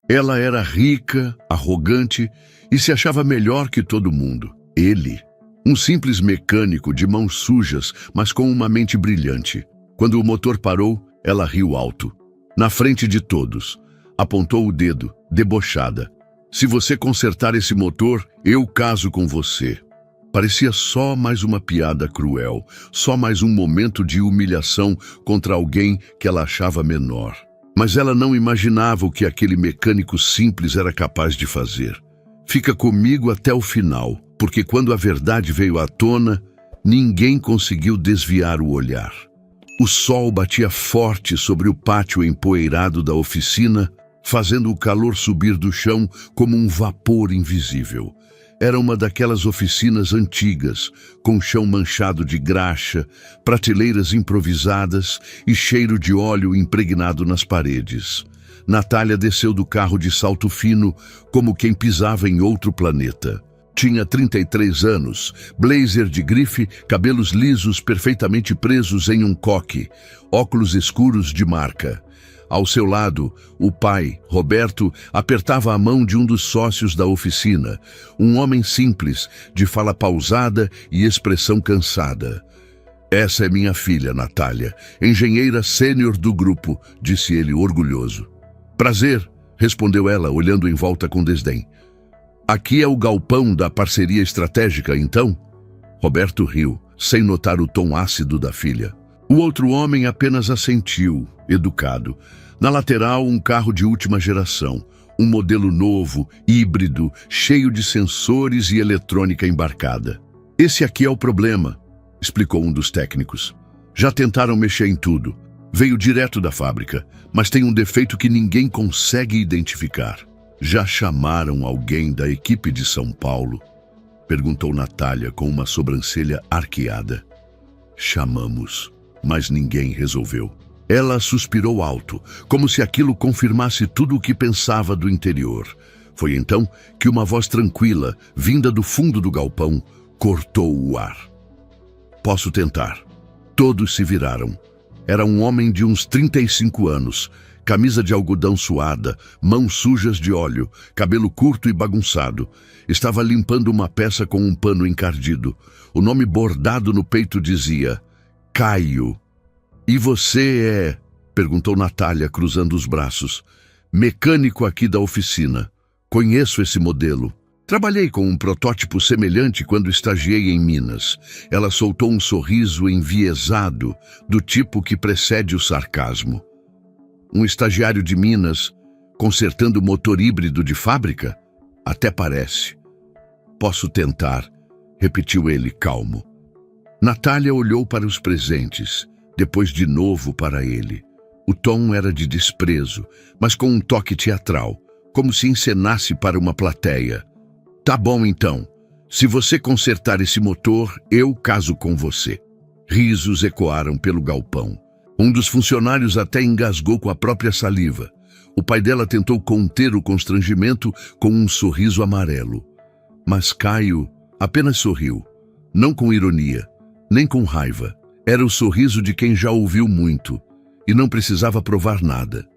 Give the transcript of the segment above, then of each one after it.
Ela era rica, arrogante e se achava melhor que todo mundo. Ele, um simples mecânico de mãos sujas, mas com uma mente brilhante. Quando o motor parou, ela riu alto. Na frente de todos, apontou o dedo, debochada. Se você consertar esse motor, eu caso com você. Parecia só mais uma piada cruel, só mais um momento de humilhação contra alguém que ela achava menor. Mas ela não imaginava o que aquele mecânico simples era capaz de fazer. Fica comigo até o final, porque quando a verdade veio à tona, ninguém conseguiu desviar o olhar. O sol batia forte sobre o pátio empoeirado da oficina, fazendo o calor subir do chão como um vapor invisível. Era uma daquelas oficinas antigas, com chão manchado de graxa, prateleiras improvisadas e cheiro de óleo impregnado nas paredes. Natália desceu do carro de salto fino, como quem pisava em outro planeta. Tinha 33 anos, blazer de grife, cabelos lisos perfeitamente presos em um coque, óculos escuros de marca. Ao seu lado, o pai, Roberto, apertava a mão de um dos sócios da oficina, um homem simples, de fala pausada e expressão cansada. Essa é minha filha, Natália, engenheira sênior do grupo, disse ele orgulhoso. Prazer, respondeu ela, olhando em volta com desdém. Aqui é o galpão da parceria estratégica, então? Roberto riu, sem notar o tom ácido da filha. O outro homem apenas assentiu, educado. Na lateral, um carro de última geração, um modelo novo, híbrido, cheio de sensores e eletrônica embarcada. Esse aqui é o problema, explicou um dos técnicos. Já tentaram mexer em tudo. Veio direto da fábrica, mas tem um defeito que ninguém consegue identificar. Já chamaram alguém da equipe de São Paulo? Perguntou Natália com uma sobrancelha arqueada. Chamamos, mas ninguém resolveu. Ela suspirou alto, como se aquilo confirmasse tudo o que pensava do interior. Foi então que uma voz tranquila, vinda do fundo do galpão, cortou o ar. Posso tentar. Todos se viraram. Era um homem de uns 35 anos, camisa de algodão suada, mãos sujas de óleo, cabelo curto e bagunçado. Estava limpando uma peça com um pano encardido. O nome bordado no peito dizia Caio. E você é? Perguntou Natália, cruzando os braços. Mecânico aqui da oficina. Conheço esse modelo. Trabalhei com um protótipo semelhante quando estagiei em Minas. Ela soltou um sorriso enviesado, do tipo que precede o sarcasmo. Um estagiário de Minas, consertando motor híbrido de fábrica? Até parece. Posso tentar, repetiu ele, calmo. Natália olhou para os presentes, depois de novo para ele. O tom era de desprezo, mas com um toque teatral, como se encenasse para uma plateia. Tá bom então. Se você consertar esse motor, eu caso com você. Risos ecoaram pelo galpão. Um dos funcionários até engasgou com a própria saliva. O pai dela tentou conter o constrangimento com um sorriso amarelo. Mas Caio apenas sorriu, não com ironia, nem com raiva. Era o sorriso de quem já ouviu muito e não precisava provar nada.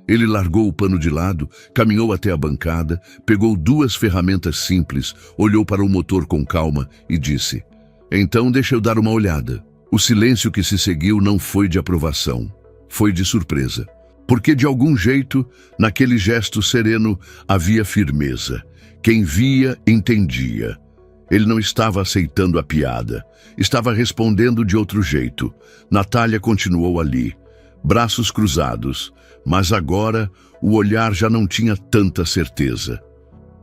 Ele largou o pano de lado, caminhou até a bancada, pegou 2 ferramentas simples, olhou para o motor com calma e disse: Então deixa eu dar uma olhada. O silêncio que se seguiu não foi de aprovação, foi de surpresa. Porque de algum jeito, naquele gesto sereno, havia firmeza. Quem via, entendia. Ele não estava aceitando a piada. Estava respondendo de outro jeito. Natália continuou ali, braços cruzados, mas agora o olhar já não tinha tanta certeza.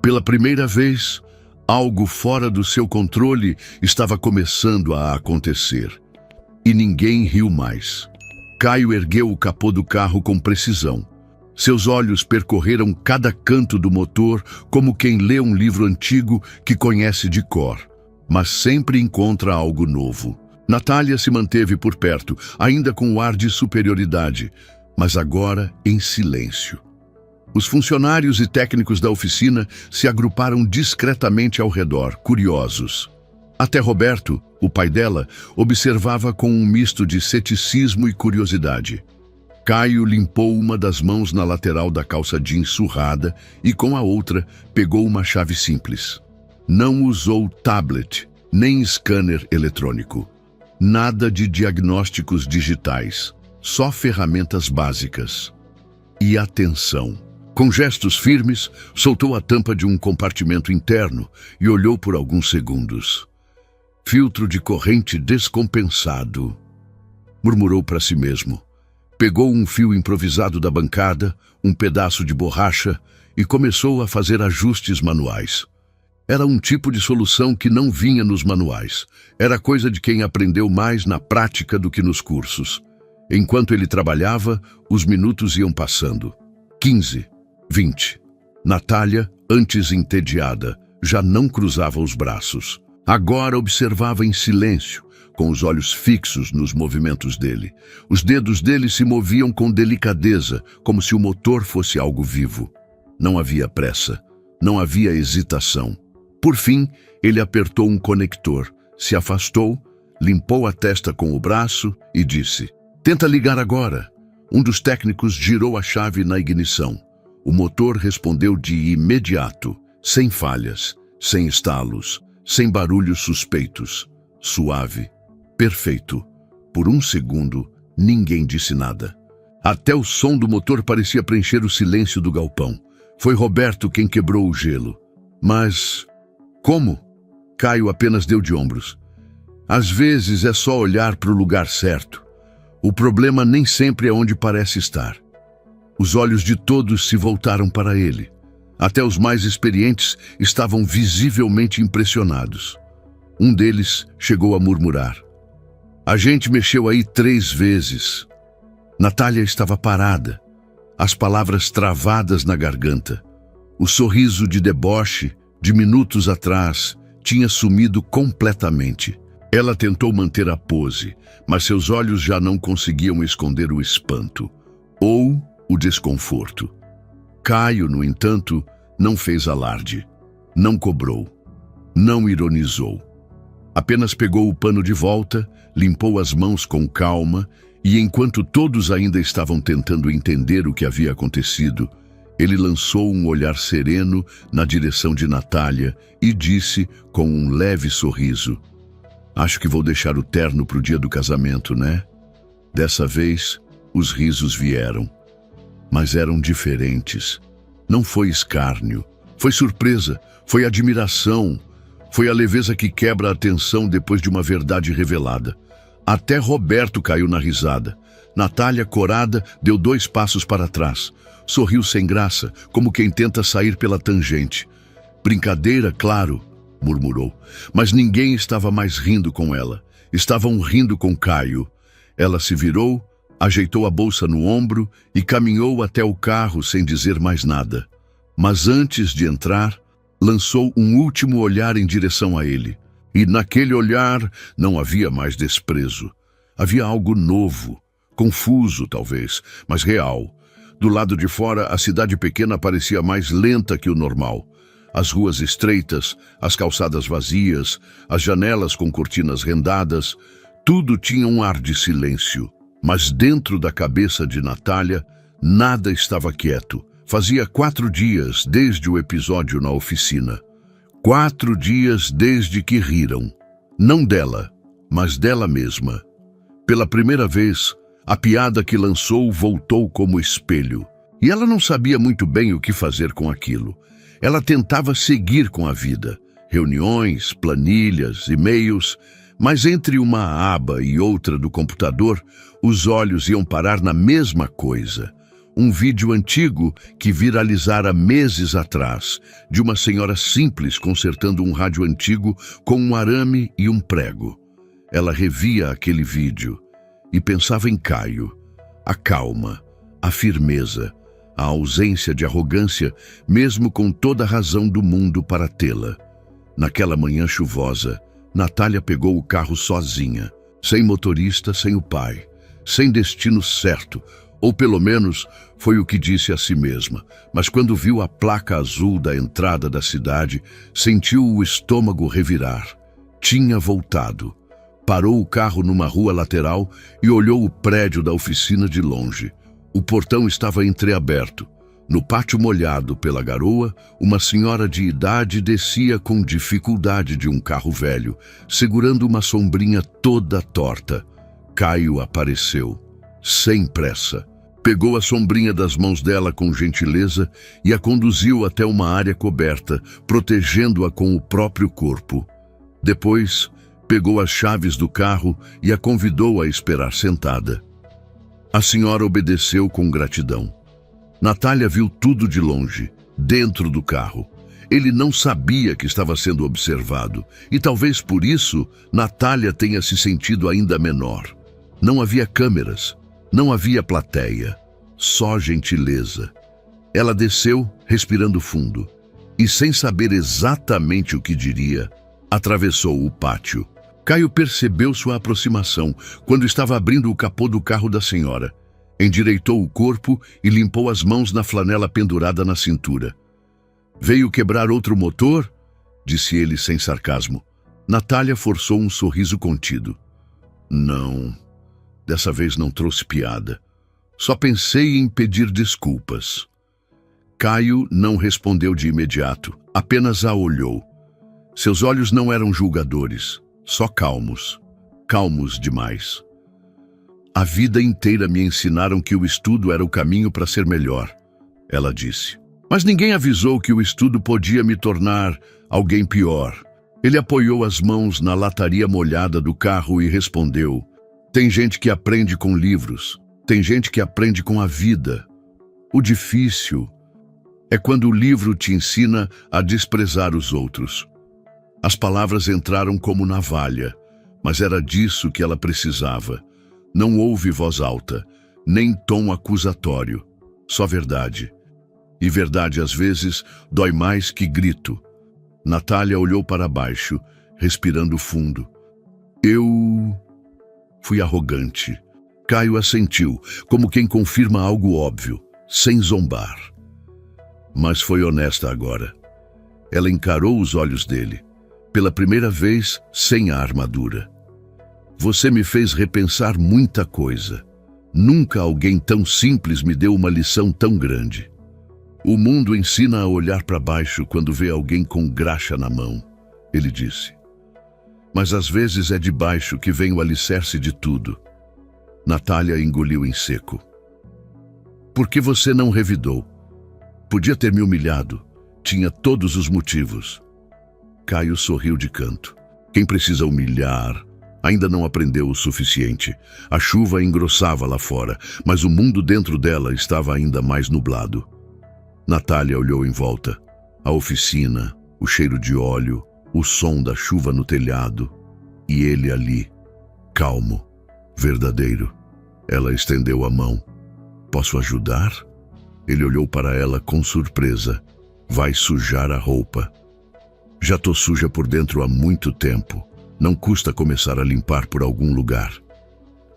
Pela primeira vez, algo fora do seu controle estava começando a acontecer. E ninguém riu mais. Caio ergueu o capô do carro com precisão. Seus olhos percorreram cada canto do motor como quem lê um livro antigo que conhece de cor, mas sempre encontra algo novo. Natália se manteve por perto, ainda com o ar de superioridade, mas agora em silêncio. Os funcionários e técnicos da oficina se agruparam discretamente ao redor, curiosos. Até Roberto, o pai dela, observava com um misto de ceticismo e curiosidade. Caio limpou uma das mãos na lateral da calça jeans surrada e com a outra pegou uma chave simples. Não usou tablet, nem scanner eletrônico. Nada de diagnósticos digitais, só ferramentas básicas. E atenção. Com gestos firmes, soltou a tampa de um compartimento interno e olhou por alguns segundos. Filtro de corrente descompensado. Murmurou para si mesmo. Pegou um fio improvisado da bancada, um pedaço de borracha e começou a fazer ajustes manuais. Era um tipo de solução que não vinha nos manuais. Era coisa de quem aprendeu mais na prática do que nos cursos. Enquanto ele trabalhava, os minutos iam passando. 15, 20. Natália, antes entediada, já não cruzava os braços. Agora observava em silêncio, com os olhos fixos nos movimentos dele. Os dedos dele se moviam com delicadeza, como se o motor fosse algo vivo. Não havia pressa, não havia hesitação. Por fim, ele apertou um conector, se afastou, limpou a testa com o braço e disse: "Tenta ligar agora." Um dos técnicos girou a chave na ignição. O motor respondeu de imediato, sem falhas, sem estalos, sem barulhos suspeitos. Suave, perfeito. Por um segundo, ninguém disse nada. Até o som do motor parecia preencher o silêncio do galpão. Foi Roberto quem quebrou o gelo. Mas como? Caio apenas deu de ombros. Às vezes é só olhar para o lugar certo. O problema nem sempre é onde parece estar. Os olhos de todos se voltaram para ele. Até os mais experientes estavam visivelmente impressionados. Um deles chegou a murmurar: "A gente mexeu aí 3 vezes." Natália estava parada, as palavras travadas na garganta. O sorriso de deboche, de minutos atrás, tinha sumido completamente. Ela tentou manter a pose, mas seus olhos já não conseguiam esconder o espanto ou o desconforto. Caio, no entanto, não fez alarde, não cobrou, não ironizou. Apenas pegou o pano de volta, limpou as mãos com calma e, enquanto todos ainda estavam tentando entender o que havia acontecido, ele lançou um olhar sereno na direção de Natália e disse com um leve sorriso: "Acho que vou deixar o terno para o dia do casamento, né?" Dessa vez, os risos vieram. Mas eram diferentes. Não foi escárnio, foi surpresa, foi admiração, foi a leveza que quebra a tensão depois de uma verdade revelada. Até Roberto caiu na risada. Natália, corada, deu 2 passos para trás. Sorriu sem graça, como quem tenta sair pela tangente. "Brincadeira, claro", murmurou. Mas ninguém estava mais rindo com ela. Estavam rindo com Caio. Ela se virou, ajeitou a bolsa no ombro e caminhou até o carro sem dizer mais nada. Mas antes de entrar, lançou um último olhar em direção a ele. E naquele olhar não havia mais desprezo. Havia algo novo, confuso talvez, mas real. Do lado de fora, a cidade pequena parecia mais lenta que o normal. As ruas estreitas, as calçadas vazias, as janelas com cortinas rendadas, tudo tinha um ar de silêncio. Mas dentro da cabeça de Natália, nada estava quieto. Fazia 4 dias desde o episódio na oficina. 4 dias desde que riram. Não dela, mas dela mesma. Pela primeira vez, a piada que lançou voltou como espelho. E ela não sabia muito bem o que fazer com aquilo. Ela tentava seguir com a vida. Reuniões, planilhas, e-mails, mas entre uma aba e outra do computador, os olhos iam parar na mesma coisa. Um vídeo antigo que viralizara meses atrás, de uma senhora simples consertando um rádio antigo com um arame e um prego. Ela revia aquele vídeo e pensava em Caio. A calma, a firmeza, a ausência de arrogância, mesmo com toda a razão do mundo para tê-la. Naquela manhã chuvosa, Natália pegou o carro sozinha, sem motorista, sem o pai, sem destino certo, ou pelo menos foi o que disse a si mesma. Mas quando viu a placa azul da entrada da cidade, sentiu o estômago revirar. Tinha voltado. Parou o carro numa rua lateral e olhou o prédio da oficina de longe. O portão estava entreaberto. No pátio molhado pela garoa, uma senhora de idade descia com dificuldade de um carro velho, segurando uma sombrinha toda torta. Caio apareceu, sem pressa. Pegou a sombrinha das mãos dela com gentileza e a conduziu até uma área coberta, protegendo-a com o próprio corpo. Depois, pegou as chaves do carro e a convidou a esperar sentada. A senhora obedeceu com gratidão. Natália viu tudo de longe, dentro do carro. Ele não sabia que estava sendo observado, e talvez por isso Natália tenha se sentido ainda menor. Não havia câmeras, não havia plateia, só gentileza. Ela desceu, respirando fundo, e sem saber exatamente o que diria, atravessou o pátio. Caio percebeu sua aproximação quando estava abrindo o capô do carro da senhora. Endireitou o corpo e limpou as mãos na flanela pendurada na cintura. "Veio quebrar outro motor?" disse ele sem sarcasmo. Natália forçou um sorriso contido. "Não, dessa vez não trouxe piada. Só pensei em pedir desculpas." Caio não respondeu de imediato, apenas a olhou. Seus olhos não eram julgadores, só calmos. Calmos demais. "A vida inteira me ensinaram que o estudo era o caminho para ser melhor", ela disse. "Mas ninguém avisou que o estudo podia me tornar alguém pior." Ele apoiou as mãos na lataria molhada do carro e respondeu: "Tem gente que aprende com livros, tem gente que aprende com a vida. O difícil é quando o livro te ensina a desprezar os outros." As palavras entraram como navalha, mas era disso que ela precisava. Não houve voz alta, nem tom acusatório, só verdade. E verdade, às vezes, dói mais que grito. Natália olhou para baixo, respirando fundo. "Eu fui arrogante." Caio assentiu, como quem confirma algo óbvio, sem zombar. Mas foi honesta agora. Ela encarou os olhos dele, pela primeira vez sem a armadura. "Você me fez repensar muita coisa. Nunca alguém tão simples me deu uma lição tão grande. O mundo ensina a olhar para baixo quando vê alguém com graxa na mão", ele disse. "Mas às vezes é de baixo que vem o alicerce de tudo." Natália engoliu em seco. "Por que você não revidou? Podia ter me humilhado. Tinha todos os motivos." Caio sorriu de canto. "Quem precisa humilhar ainda não aprendeu o suficiente." A chuva engrossava lá fora, mas o mundo dentro dela estava ainda mais nublado. Natália olhou em volta. A oficina, o cheiro de óleo, o som da chuva no telhado. E ele ali, calmo, verdadeiro. Ela estendeu a mão. "Posso ajudar?" Ele olhou para ela com surpresa. "Vai sujar a roupa." "Já tô suja por dentro há muito tempo. Não custa começar a limpar por algum lugar."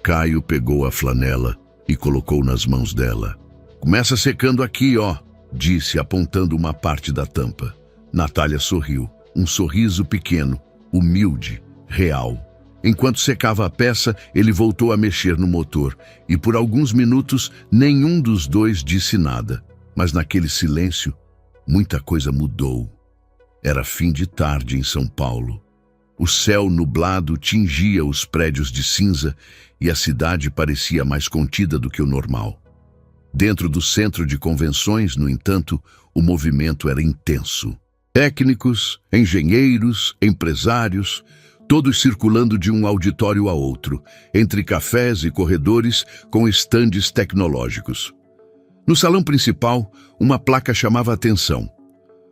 Caio pegou a flanela e colocou nas mãos dela. "Começa secando aqui, ó", disse, apontando uma parte da tampa. Natália sorriu, um sorriso pequeno, humilde, real. Enquanto secava a peça, ele voltou a mexer no motor, e por alguns minutos nenhum dos dois disse nada. Mas naquele silêncio, muita coisa mudou. Era fim de tarde em São Paulo. O céu nublado tingia os prédios de cinza e a cidade parecia mais contida do que o normal. Dentro do centro de convenções, no entanto, o movimento era intenso. Técnicos, engenheiros, empresários, todos circulando de um auditório a outro, entre cafés e corredores com estandes tecnológicos. No salão principal, uma placa chamava a atenção.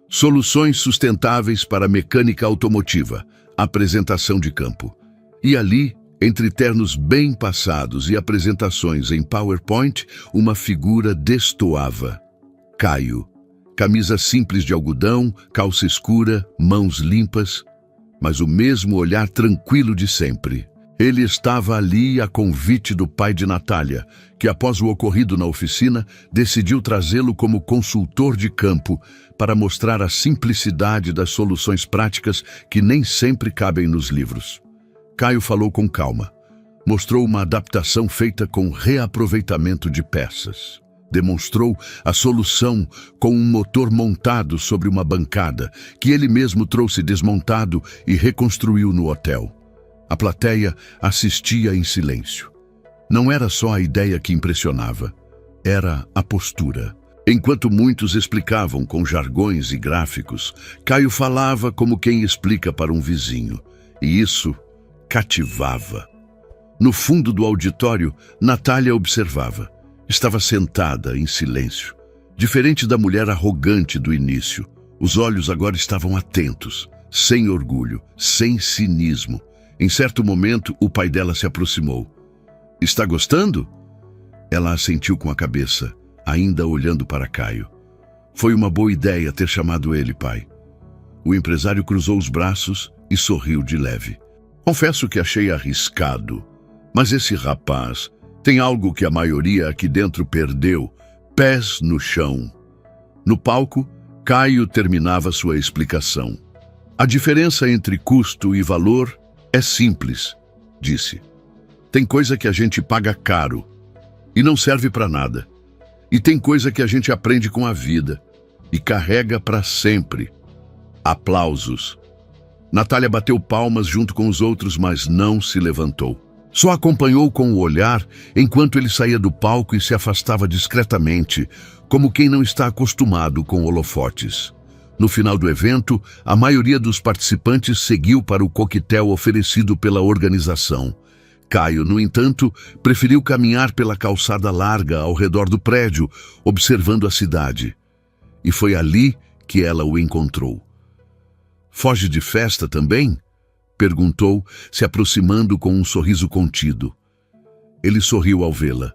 "Soluções sustentáveis para a mecânica automotiva, apresentação de campo." E ali, entre ternos bem passados e apresentações em PowerPoint, uma figura destoava. Caio. Camisa simples de algodão, calça escura, mãos limpas, mas o mesmo olhar tranquilo de sempre. Ele estava ali a convite do pai de Natália, que após o ocorrido na oficina, decidiu trazê-lo como consultor de campo para mostrar a simplicidade das soluções práticas que nem sempre cabem nos livros. Caio falou com calma. Mostrou uma adaptação feita com reaproveitamento de peças. Demonstrou a solução com um motor montado sobre uma bancada, que ele mesmo trouxe desmontado e reconstruiu no hotel. A plateia assistia em silêncio. Não era só a ideia que impressionava, era a postura. Enquanto muitos explicavam com jargões e gráficos, Caio falava como quem explica para um vizinho. E isso cativava. No fundo do auditório, Natália observava. Estava sentada em silêncio. Diferente da mulher arrogante do início, os olhos agora estavam atentos, sem orgulho, sem cinismo. Em certo momento, o pai dela se aproximou. "Está gostando?" Ela assentiu com a cabeça, ainda olhando para Caio. "Foi uma boa ideia ter chamado ele, pai." O empresário cruzou os braços e sorriu de leve. "Confesso que achei arriscado, mas esse rapaz tem algo que a maioria aqui dentro perdeu: pés no chão." No palco, Caio terminava sua explicação. "A diferença entre custo e valor é simples", disse. "Tem coisa que a gente paga caro e não serve para nada. E tem coisa que a gente aprende com a vida e carrega para sempre." Aplausos. Natália bateu palmas junto com os outros, mas não se levantou. Só acompanhou com o olhar enquanto ele saía do palco e se afastava discretamente, como quem não está acostumado com holofotes. No final do evento, a maioria dos participantes seguiu para o coquetel oferecido pela organização. Caio, no entanto, preferiu caminhar pela calçada larga ao redor do prédio, observando a cidade. E foi ali que ela o encontrou. "Foge de festa também?" perguntou, se aproximando com um sorriso contido. Ele sorriu ao vê-la.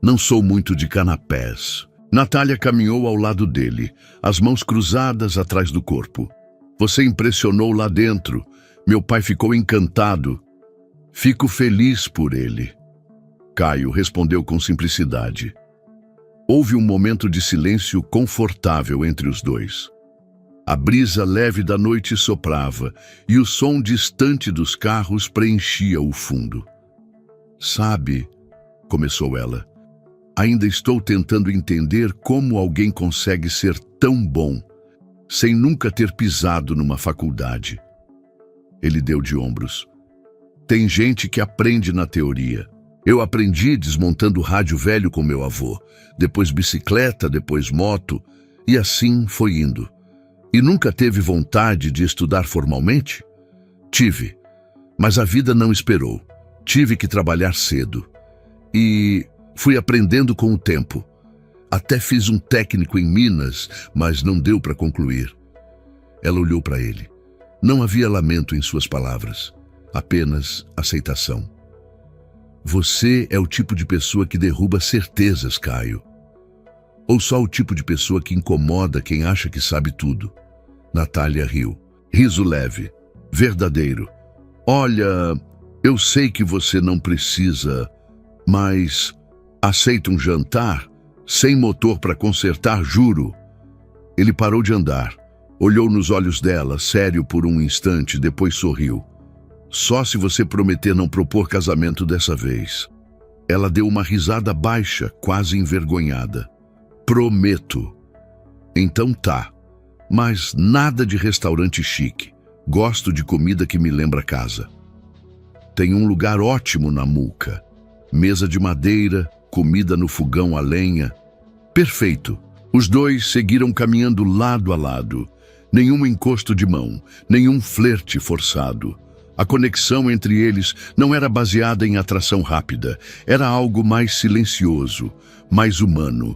"Não sou muito de canapés." Natália caminhou ao lado dele, as mãos cruzadas atrás do corpo. "Você impressionou lá dentro. Meu pai ficou encantado." "Fico feliz por ele." Caio respondeu com simplicidade. Houve um momento de silêncio confortável entre os dois. A brisa leve da noite soprava e o som distante dos carros preenchia o fundo. "Sabe", começou ela, "ainda estou tentando entender como alguém consegue ser tão bom sem nunca ter pisado numa faculdade." Ele deu de ombros. "Tem gente que aprende na teoria. Eu aprendi desmontando rádio velho com meu avô, depois bicicleta, depois moto, e assim foi indo." "E nunca teve vontade de estudar formalmente?" "Tive, mas a vida não esperou. Tive que trabalhar cedo. E fui aprendendo com o tempo. Até fiz um técnico em Minas, mas não deu para concluir." Ela olhou para ele. Não havia lamento em suas palavras, apenas aceitação. "Você é o tipo de pessoa que derruba certezas, Caio. Ou só o tipo de pessoa que incomoda quem acha que sabe tudo?" Natália riu. Riso leve, verdadeiro. "Olha, eu sei que você não precisa, mas aceita um jantar? Sem motor para consertar, juro." Ele parou de andar, olhou nos olhos dela, sério por um instante, depois sorriu. "Só se você prometer não propor casamento dessa vez." Ela deu uma risada baixa, quase envergonhada. "Prometo." "Então tá. Mas nada de restaurante chique. Gosto de comida que me lembra casa. Tem um lugar ótimo na Muca. Mesa de madeira, comida no fogão a lenha." "Perfeito." Os dois seguiram caminhando lado a lado. Nenhum encosto de mão, nenhum flerte forçado. A conexão entre eles não era baseada em atração rápida. Era algo mais silencioso, mais humano.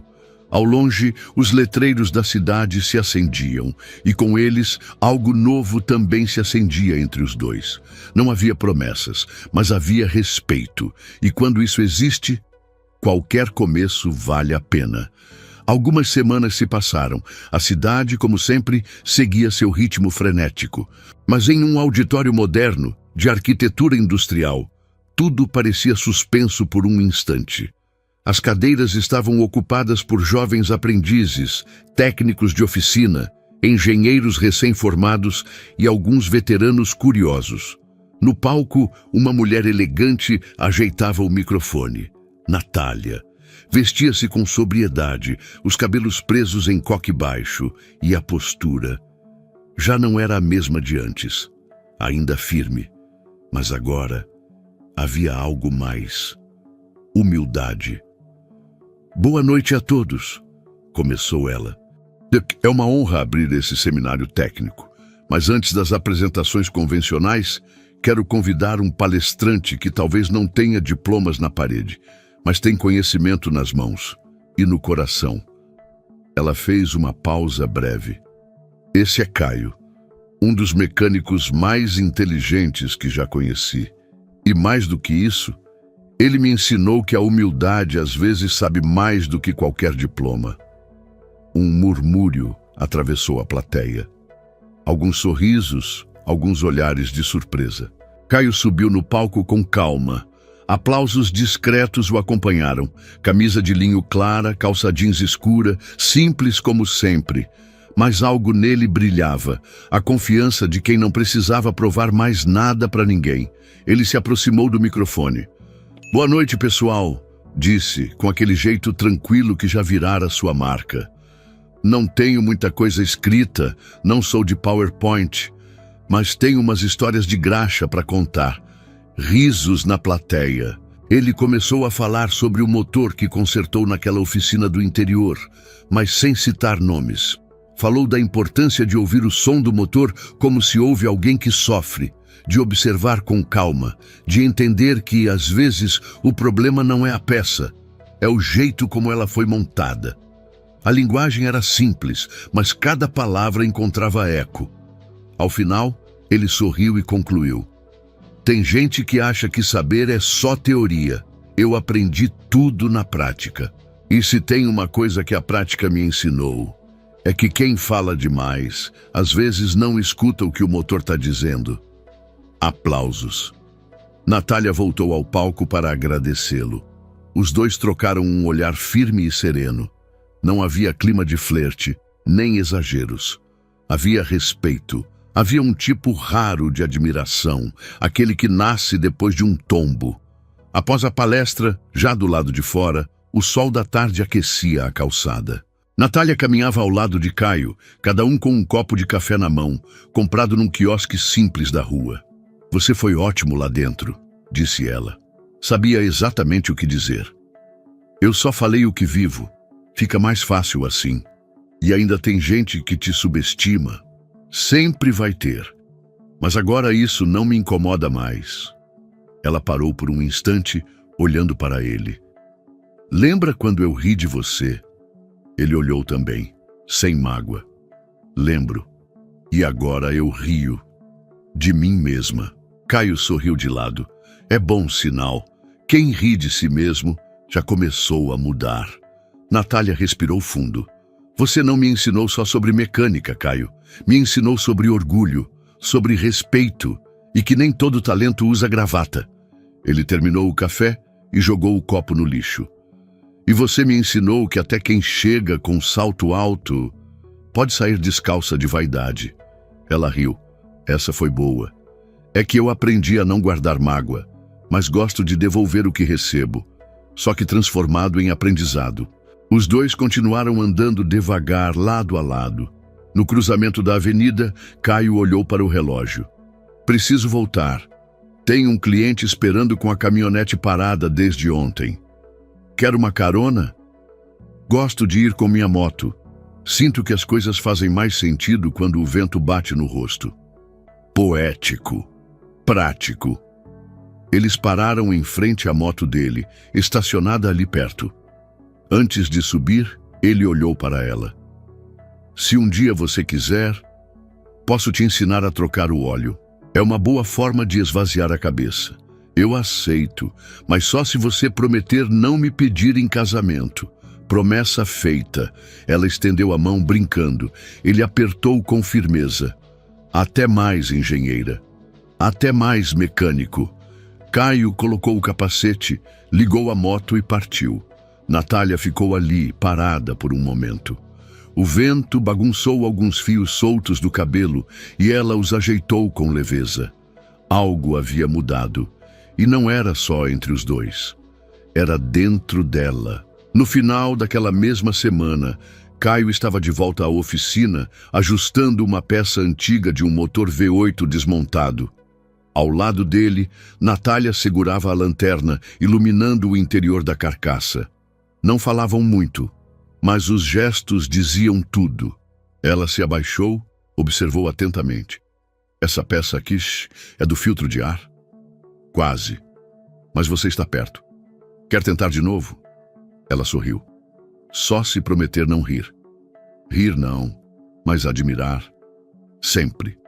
Ao longe, os letreiros da cidade se acendiam, e com eles, algo novo também se acendia entre os dois. Não havia promessas, mas havia respeito, e quando isso existe, qualquer começo vale a pena. Algumas semanas se passaram. A cidade, como sempre, seguia seu ritmo frenético. Mas em um auditório moderno, de arquitetura industrial, tudo parecia suspenso por um instante. As cadeiras estavam ocupadas por jovens aprendizes, técnicos de oficina, engenheiros recém-formados e alguns veteranos curiosos. No palco, uma mulher elegante ajeitava o microfone. Natália. Vestia-se com sobriedade, os cabelos presos em coque baixo, e a postura já não era a mesma de antes, ainda firme, mas agora havia algo mais: humildade. Boa noite a todos, começou ela. É uma honra abrir esse seminário técnico, mas antes das apresentações convencionais, quero convidar um palestrante que talvez não tenha diplomas na parede, mas tem conhecimento nas mãos e no coração. Ela fez uma pausa breve. Esse é Caio, um dos mecânicos mais inteligentes que já conheci. E mais do que isso, ele me ensinou que a humildade às vezes sabe mais do que qualquer diploma. Um murmúrio atravessou a plateia. Alguns sorrisos, alguns olhares de surpresa. Caio subiu no palco com calma. Aplausos discretos o acompanharam. Camisa de linho clara, calça jeans escura, simples como sempre. Mas algo nele brilhava, a confiança de quem não precisava provar mais nada para ninguém. Ele se aproximou do microfone. Boa noite, pessoal, disse, com aquele jeito tranquilo que já virara sua marca. Não tenho muita coisa escrita, não sou de PowerPoint, mas tenho umas histórias de graxa para contar. Risos na plateia. Ele começou a falar sobre o motor que consertou naquela oficina do interior, mas sem citar nomes. Falou da importância de ouvir o som do motor como se ouve alguém que sofre, de observar com calma, de entender que, às vezes, o problema não é a peça, é o jeito como ela foi montada. A linguagem era simples, mas cada palavra encontrava eco. Ao final, ele sorriu e concluiu. Tem gente que acha que saber é só teoria. Eu aprendi tudo na prática. E se tem uma coisa que a prática me ensinou, é que quem fala demais, às vezes não escuta o que o motor está dizendo. Aplausos. Natália voltou ao palco para agradecê-lo. Os dois trocaram um olhar firme e sereno. Não havia clima de flerte, nem exageros. Havia respeito. Havia um tipo raro de admiração, aquele que nasce depois de um tombo. Após a palestra, já do lado de fora, o sol da tarde aquecia a calçada. Natália caminhava ao lado de Caio, cada um com um copo de café na mão, comprado num quiosque simples da rua. Você foi ótimo lá dentro, disse ela. Sabia exatamente o que dizer. Eu só falei o que vivo. Fica mais fácil assim. E ainda tem gente que te subestima. Sempre vai ter. Mas agora isso não me incomoda mais. Ela parou por um instante, olhando para ele. Lembra quando eu ri de você? Ele olhou também, sem mágoa. Lembro. E agora eu rio. De mim mesma. Caio sorriu de lado. É bom sinal. Quem ri de si mesmo já começou a mudar. Natália respirou fundo. Você não me ensinou só sobre mecânica, Caio. Me ensinou sobre orgulho, sobre respeito e que nem todo talento usa gravata. Ele terminou o café e jogou o copo no lixo. E você me ensinou que até quem chega com salto alto pode sair descalça de vaidade. Ela riu. Essa foi boa. É que eu aprendi a não guardar mágoa, mas gosto de devolver o que recebo, só que transformado em aprendizado. Os dois continuaram andando devagar, lado a lado. No cruzamento da avenida, Caio olhou para o relógio. Preciso voltar. Tenho um cliente esperando com a caminhonete parada desde ontem. Quer uma carona? Gosto de ir com minha moto. Sinto que as coisas fazem mais sentido quando o vento bate no rosto. Poético. Prático. Eles pararam em frente à moto dele, estacionada ali perto. Antes de subir, ele olhou para ela. Se um dia você quiser, posso te ensinar a trocar o óleo. É uma boa forma de esvaziar a cabeça. Eu aceito, mas só se você prometer não me pedir em casamento. Promessa feita. Ela estendeu a mão brincando. Ele apertou com firmeza. Até mais, engenheira. Até mais, mecânico. Caio colocou o capacete, ligou a moto e partiu. Natália ficou ali, parada por um momento. O vento bagunçou alguns fios soltos do cabelo e ela os ajeitou com leveza. Algo havia mudado. E não era só entre os dois. Era dentro dela. No final daquela mesma semana, Caio estava de volta à oficina, ajustando uma peça antiga de um motor V8 desmontado. Ao lado dele, Natália segurava a lanterna, iluminando o interior da carcaça. Não falavam muito, mas os gestos diziam tudo. Ela se abaixou, observou atentamente. Essa peça aqui é do filtro de ar? Quase. Mas você está perto. Quer tentar de novo? Ela sorriu. Só se prometer não rir. Rir não, mas admirar. Sempre.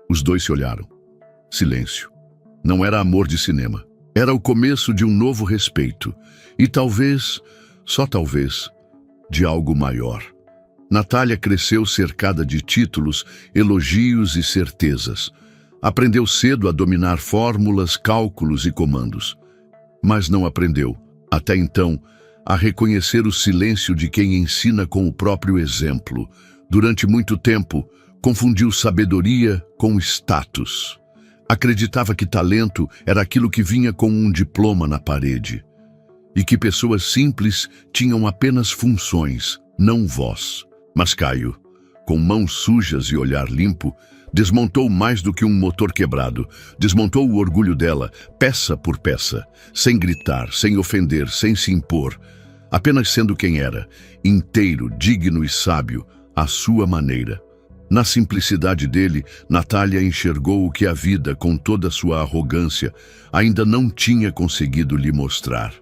Os dois se olharam. Silêncio. Não era amor de cinema. Era o começo de um novo respeito. E talvez, só talvez, de algo maior. Natália cresceu cercada de títulos, elogios e certezas. Aprendeu cedo a dominar fórmulas, cálculos e comandos. Mas não aprendeu, até então, a reconhecer o silêncio de quem ensina com o próprio exemplo. Durante muito tempo, confundiu sabedoria com status. Acreditava que talento era aquilo que vinha com um diploma na parede. E que pessoas simples tinham apenas funções, não voz. Mas Caio, com mãos sujas e olhar limpo, desmontou mais do que um motor quebrado. Desmontou o orgulho dela, peça por peça, sem gritar, sem ofender, sem se impor. Apenas sendo quem era, inteiro, digno e sábio, à sua maneira. Na simplicidade dele, Natália enxergou o que a vida, com toda a sua arrogância, ainda não tinha conseguido lhe mostrar.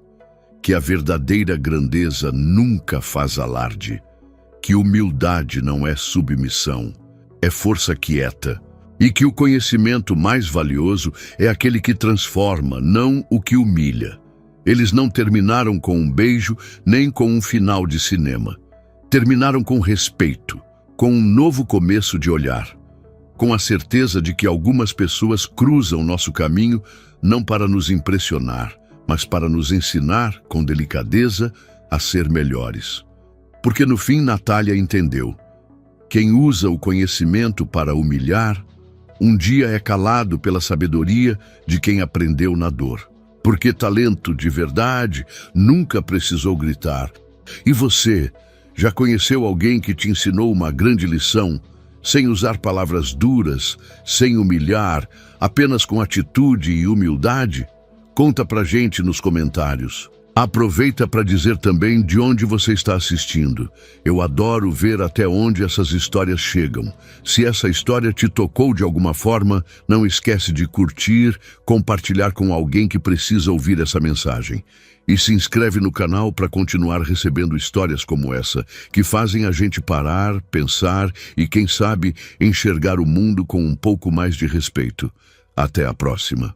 Que a verdadeira grandeza nunca faz alarde. Que humildade não é submissão, é força quieta. E que o conhecimento mais valioso é aquele que transforma, não o que humilha. Eles não terminaram com um beijo, nem com um final de cinema. Terminaram com respeito, com um novo começo de olhar, com a certeza de que algumas pessoas cruzam nosso caminho não para nos impressionar, mas para nos ensinar, com delicadeza, a ser melhores. Porque no fim Natália entendeu. Quem usa o conhecimento para humilhar, um dia é calado pela sabedoria de quem aprendeu na dor. Porque talento de verdade nunca precisou gritar. E você, já conheceu alguém que te ensinou uma grande lição, sem usar palavras duras, sem humilhar, apenas com atitude e humildade? Conta pra gente nos comentários. Aproveita para dizer também de onde você está assistindo. Eu adoro ver até onde essas histórias chegam. Se essa história te tocou de alguma forma, não esquece de curtir, compartilhar com alguém que precisa ouvir essa mensagem. E se inscreve no canal para continuar recebendo histórias como essa, que fazem a gente parar, pensar e, quem sabe, enxergar o mundo com um pouco mais de respeito. Até a próxima.